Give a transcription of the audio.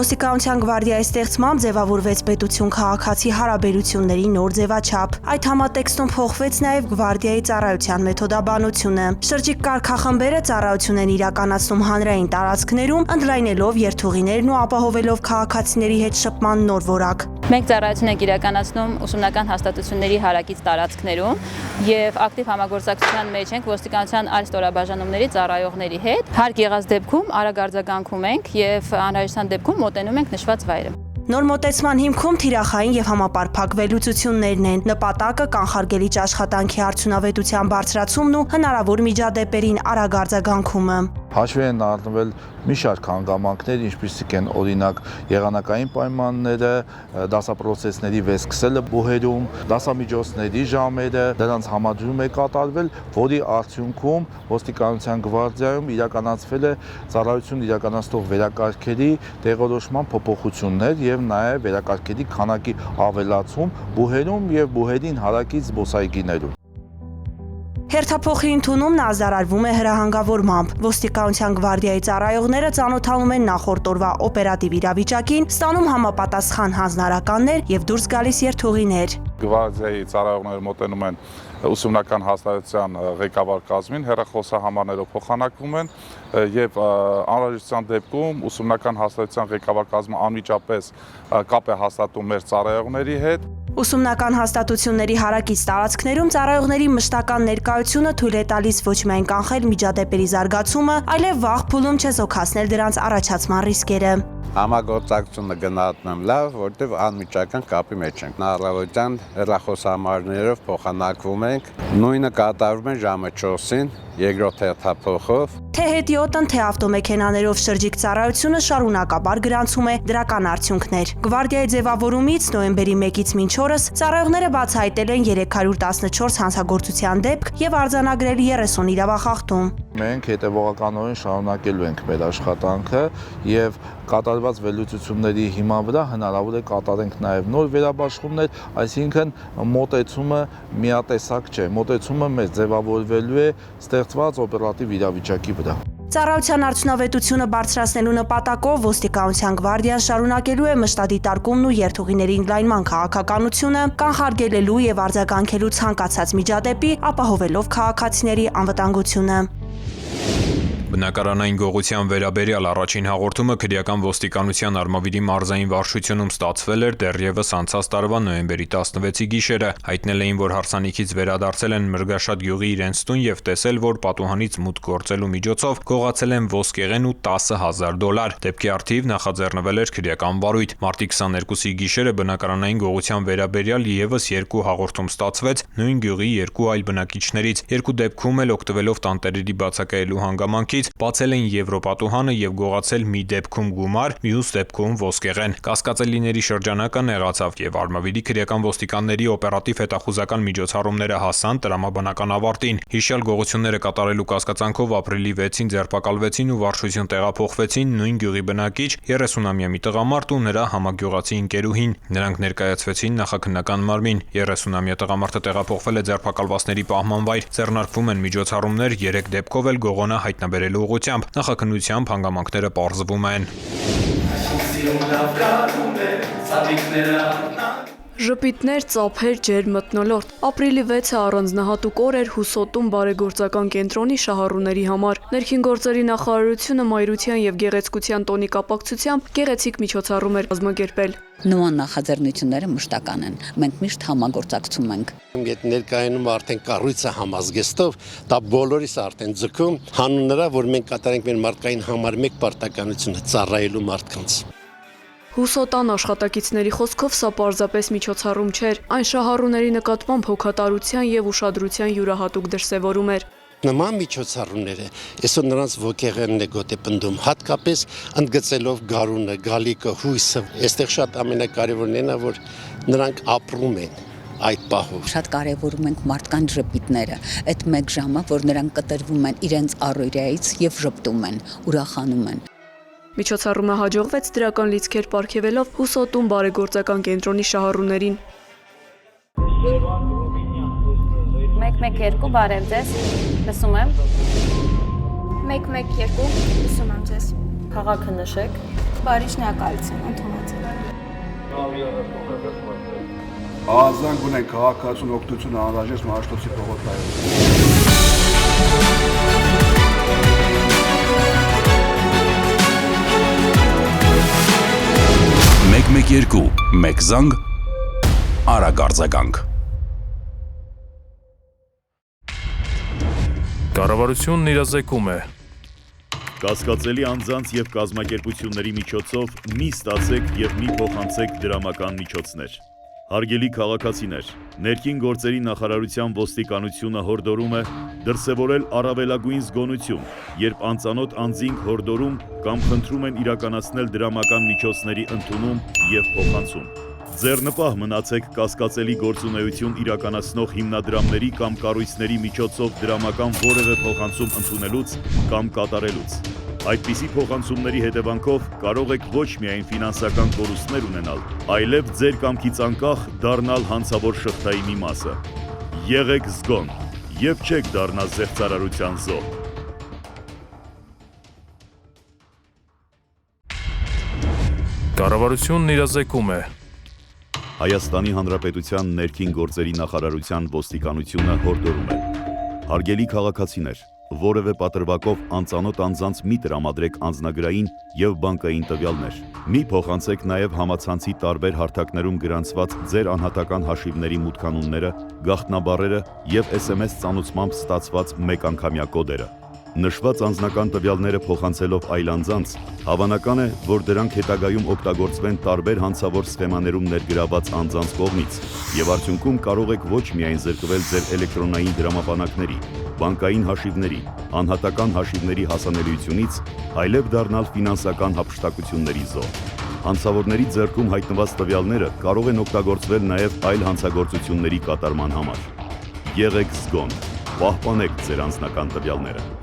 Ոստիկանության գվարդիայի ստեղծմամբ ձևավորվեց պետություն քաղաքացի հարաբերությունների նոր ձևաչափ։ Այդ համատեքստում փոխվեց նաև գվարդիայի ծառայության մեթոդաբանությունը։ Շրջիկ կարգախմբերը ծառայություն են իրականացնում հանրային տարածքներում, ընդլայնելով երթուղիներն ու ապահովելով քաղաքացիների հետ շփման նոր որակ։ Մենք ծառայություն ենք իրականացնում ուսումնական հաստատությունների հարակից տարածքներում եւ ակտիվ համագործակցության մեջ ենք ոստիկանության այլ ստորաբաժանումների ծառայողների հետ։ Հարկ եղած դեպքում արագ արձագանքում ենք եւ անհրաժեշտության դեպքում մոտենում ենք նշված վայրը։ Նոր մոտեցման հիմքում թիրախային եւ համապարփակ վերլուծություններն են։ Նպատակը կանխարգելիչ աշխատանքի արդյունավետության բարձրացումն ու հնարավոր միջադեպերին արագ արձագանքումը։ Հաշվի են առնվել մի շարք հանգամանքներ, ինչպիսիք են օրինակ եղանակային պայմանները, դասապրոցեսների վերսկսելը բուհերում, դասամիջոցների ժամերը, դրանց համադրում է կատարվել, որի արդյունքում ոստիկանության գվարդիայում իրականացվել է ծառայություն իրականացնող վերակարգերի տեղորոշման փոփոխություններ եւ նաեւ վերակարգերի քանակի ավելացում բուհերում եւ բուհերին հարակից զբոսայգիներում։ Հերթափոխի ընդունումն ազդարարվում է հրահանգավորմամբ։ Ոստիկանության գվարդիայի ծառայողները ծանոթանում են նախորդ օրվա օպերատիվ իրավիճակին, ստանում համապատասխան հանձնարարականներ եւ դուրս գալիս երթուղիներ։ Գվարդիայի ծառայողները մոտենում են ուսումնական հաստատության ղեկավար կազմին, հեռախոսահամարներով փոխանակվում են եւ անհրաժեշտության դեպքում ուսումնական հաստատության ղեկավար կազմը անմիջապես կապ է հաստատում մեր ծառայողների հետ։ Ուսումնական հաստատությունների հարակից տարածքներում ծառայողների մշտական ներկայությունը թույլ է տալիս ոչ միայն կանխել միջադեպերի զարգացումը, այլև վաղ փուլում չեզոքացնել դրանց առաջացման ռիսկերը։ Համագործակցությունը գնահատում լավ, որտեղ անմիջական կապի մեջ ենք։ Հնարավորության հեռախոսահամարներով փոխանակվում ենք, նույնը կատարվում է ժամը 4-ին, երկրորդ հերթափոխով։ Թե հետիոտն, թե ավտոմեքենաներով շրջիկ ծառայությունը շարունակաբար գրանցում է դրական արդյունքներ։ Գվարդիայի ձևավորումից նոյեմբերի 1-ից մինչ օրս ծառայողները բացահայտել են 314 հանցագործության դեպք եւ արձանագրել 30 իրավախախտում։ Մենք հետևողականորեն շարունակելու ենք մեր աշխատանքը եւ կատարված վերլուծությունների հիման վրա հնարավոր է կատարենք նաեւ նոր վերաբաշխումներ, այսինքն մոտեցումը միատեսակ չէ, մոտեցումը մեզ ձևավորվելու է ստեղծված օպերատիվ իրավիճակի վրա։ Ծառայության արդյունավետությունը բարձրացնելու նպատակով ոստիկանության գվարդիան շարունակելու է մշտադիտարկումն ու երթուղիների ընդլայնման քաղաքականությունը, կանխարգելելու եւ արձագանքելու ցանկացած միջադեպի, ապահովելով քաղաքացիների անվտանգությունը։ Բնակարանային գողության վերաբերյալ առաջին հաղորդումը քրեական ոստիկանության Արմավիրի մարզային վարչությունում ստացվել էր դեռևս անցած տարվա նոյեմբերի 16-ի գիշերը։ Հայտնել էին, որ հարսանիքից վերադարձել են Մրգաշատ գյուղի իրենց տուն եւ տեսել, որ պատուհանից մուտք գործելու միջոցով գողացել են ոսկեղեն ու $10,000։ Դեպքի առթիվ նախաձեռնվել էր քրեական վարույթ։ Մարտի 22-ի գիշերը բնակարանային գողության վերաբերյալ եւս 2 հաղորդում ստացվեց նույն գյուղի 2 այլ բնակիչներից։ Երկու դեպքում էլ օգտվելով տանտերերի բացակայելու հանգամանքի բացել են եվրոպատուհանը եւ գողացել մի դեպքում գումար, մյուս դեպքում ոսկեղեն։ Կասկածելիների շրջանակը նեղացավ եւ Արմավիրի քրեական ոստիկանների օպերատիվ հետախուզական միջոցառումները հասան տրամաբանական ավարտին։ Հիշյալ գողությունները կատարելու կասկածանքով ապրիլի 6-ին ձերբակալվեցին ու վարչություն տեղափոխվեցին նույն գյուղի բնակիչ 30-ամյա մի տղամարդ ու նրա համագյուղացի ընկերուհին։ Նրանք ներկայացվեցին նախաքննական մարմին։ 30-ամյա տղամարդը տեղափոխվել է ձերբակալվածների պահման վայր։ Ձեռնարկվում են միջոցառումներ 3 դեպքով էլ գողոնը հայտնաբերելու ուղղությամբ, նախաքննությամբ հանգամանքները պարզվում են։ Ժպիտներ, ծափեր, ջեր մթնոլորտ։ Ապրիլի 6-ը առանձնահատուկ օր էր Հուսոտում բարեգործական կենտրոնի շահառուների համար։ Ներքին գործերի նախարարությունը մայրության եւ գեղեցկության տոնի կապակցությամբ գեղեցիկ միջոցառում էր կազմակերպել։ Նման նախաձեռնությունները մշտական են։ Մենք միշտ համագործակցում ենք։ Այդ ներկայանում արդեն կառույցը համազգեստով, դա բոլորիս արդեն ձգում, հանուն նրա, որ մենք կատարենք մեր մարդկային համար մեկ պարտականությունը ծառայելու մարդկանց։ Հուսոտան աշխատակիցների խոսքով սա պարզապես միջոցառում չէր, այն շահառուների նկատմամբ հոգատարության եւ ուշադրության յուրահատուկ դրսեւորում էր։ Նման միջոցառումները այսօր նրանց ոգեղենն է գոտեպնդում, հատկապես ընդգծելով գարունը, գալիքը, հույսը։ Այստեղ շատ ամենակարևորն է, որ նրանք ապրում են այդ պահով։ Շատ կարևորում ենք մարդկանց ժպիտները, այդ 1 ժամը, որ նրանք կտրվում են իրենց առօրյայից եւ ժպտում են, ուրախանում են։ Միջոցառումը հաջողվեց դրական լիցքեր պարգևելով Հուսոտում բարեգործական կենտրոնի շահառուներին։ 112 բարև ձեզ, լսում եմ։ 112 լսում եմ ձեզ։ Քաղաքը նշեք։ Բարի, շնորհակալություն, ընդունեցեք։ Ազանգ ունեն քաղաքացուն օգնություն անհրաժեշտ Մաշտոցի փողոցներում։ 112 մեկ զանգ արագարձագանք։ Կառավարությունն իրազեկում է Կասկածելի անձանց եւ կազմակերպությունների միջոցով մի ստացեք եւ մի փոխանցեք դրամական միջոցներ։ Հարգելի քաղաքացիներ, ներքին գործերի նախարարության ոստիկանությունը հորդորում է դրսևորել առավելագույն զգոնություն, երբ անծանոթ անձինք հորդորում կամ խնդրում են իրականացնել դրամական միջոցների ընդունում եւ փոխանցում։ Ձեռնպահ մնացեք կասկածելի գործունեություն իրականացնող հիմնադրամների կամ կառույցների միջոցով դրամական որևէ փոխանցում ընդունելուց կամ կատարելուց։ Այդպիսի փոխանցումների հետևանքով կարող եք ոչ միայն ֆինանսական կորուստներ ունենալ, այլև ձեր կամքից անկախ դառնալ հանցավոր շղթայի մի մասը։ Եղեք զգոն եւ չեք դառնա զեղծարարության զոհ։ Կառավարությունն իրազեկում է Հայաստանի Հանրապետության ներքին գործերի նախարարության ոստիկանությունը հորդորում է. Հարգելի քաղաքացիներ, որևէ պատրվակով անծանոթ անձանց մի տրամադրեք անձնագրային եւ բանկային տվյալներ։ Մի փոխանցեք նաեւ համացանցի տարբեր հարթակներում գրանցված ձեր անհատական հաշիվների մուտքանունները, գաղտնաբառերը եւ SMS ծանուցմամբ ստացված մեկանգամյա կոդերը։ Նշված անձնական տվյալները փոխանցելով այլ անձանց, հավանական է, որ դրանք հետագայում օգտագործվեն տարբեր հանցավոր սխեմաներում ներգրաված անձանց կողմից, եւ արդյունքում կարող եք ոչ միայն զրկվել ձեր էլեկտրոնային դրամապանակների, բանկային հաշիվների, անհատական հաշիվների հասանելիությունից, այլև դառնալ ֆինանսական հափշտակությունների զոհ։ Հանցավորների ձեռքում հայտնված տվյալները կարող են օգտագործվել նաեւ այլ հանցագործությունների կատարման համար։ Եղեք զգոն, պահպանեք ձեր անձնական տվյալները։